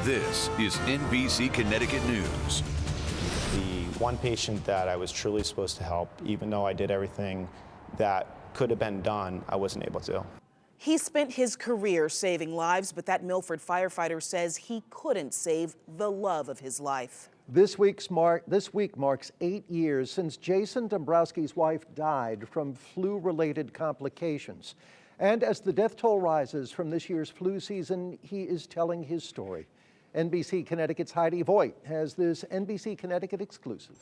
This is NBC Connecticut News. The one patient that I was truly supposed to help, even though I did everything that could have been done, I wasn't able to. He spent his career saving lives, but that Milford firefighter says he couldn't save the love of his life. This week marks 8 years since Jessica Dombrowski's wife died from flu-related complications. And as the death toll rises from this year's flu season, he is telling his story. NBC Connecticut's Heidi Voigt has this NBC Connecticut exclusive.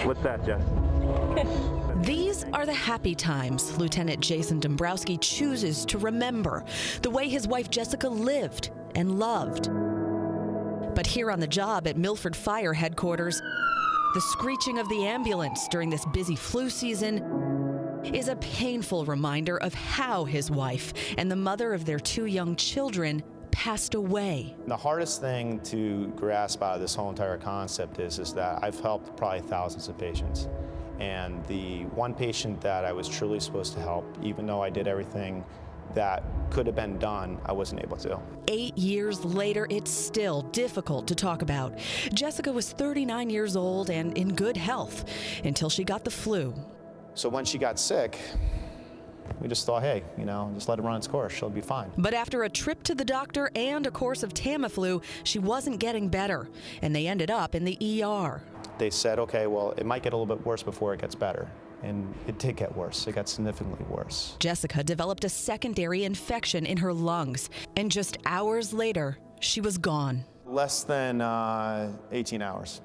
What's that, Jess? These are the happy times Lieutenant Jessica Dombrowski chooses to remember, the way his wife Jessica lived and loved. But here on the job at Milford Fire headquarters, the screeching of the ambulance during this busy flu season is a painful reminder of how his wife and the mother of their 2 young children passed away. The hardest thing to grasp out of this whole entire concept is that I've helped probably thousands of patients. And the one patient that I was truly supposed to help, even though I did everything that could have been done, I wasn't able to. 8 years later, it's still difficult to talk about. Jessica was 39 years old and in good health until she got the flu. So when she got sick, we just thought, hey, just let it run its course. She'll be fine. But after a trip to the doctor and a course of Tamiflu, she wasn't getting better, and they ended up in the ER. They said, okay, well, it might get a little bit worse before it gets better. And it did get worse. It got significantly worse. Jessica developed a secondary infection in her lungs, and just hours later, she was gone. Less than 18 hours.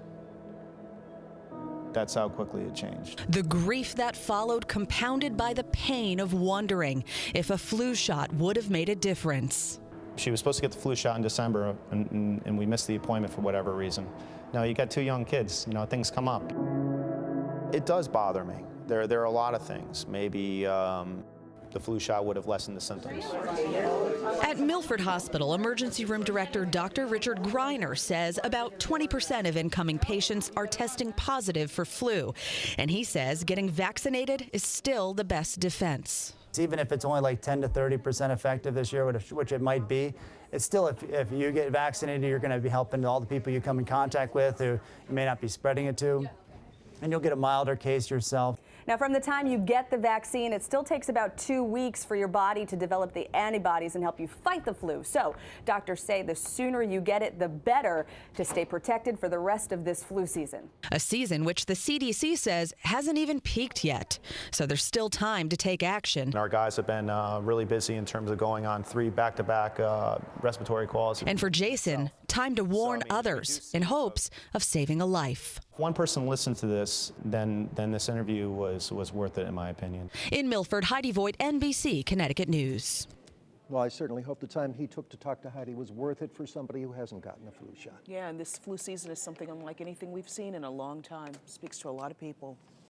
That's how quickly it changed. The grief that followed compounded by the pain of wondering if a flu shot would have made a difference. She was supposed to get the flu shot in December, and we missed the appointment for whatever reason. Now, you got 2 young kids, things come up. It does bother me. There are a lot of things. Maybe the flu shot would have lessened the symptoms. At Milford Hospital, emergency room director Dr. Richard Greiner says about 20% of incoming patients are testing positive for flu. And he says getting vaccinated is still the best defense. Even if it's only like 10 to 30% effective this year, which it might be, it's still, if you get vaccinated, you're going to be helping all the people you come in contact with who you may not be spreading it to, and you'll get a milder case yourself. Now, from the time you get the vaccine, it still takes about 2 weeks for your body to develop the antibodies and help you fight the flu. So doctors say the sooner you get it, the better to stay protected for the rest of this flu season. A season which the CDC says hasn't even peaked yet. So there's still time to take action. Our guys have been really busy in terms of going on 3 back-to-back respiratory calls. And for Jason, time to warn others in hopes of saving a life. If one person listened to this, then this interview was worth it, in my opinion. In Milford, Heidi Voigt, NBC Connecticut News. Well, I certainly hope the time he took to talk to Heidi was worth it for somebody who hasn't gotten a flu shot. Yeah, and this flu season is something unlike anything we've seen in a long time. Speaks to a lot of people.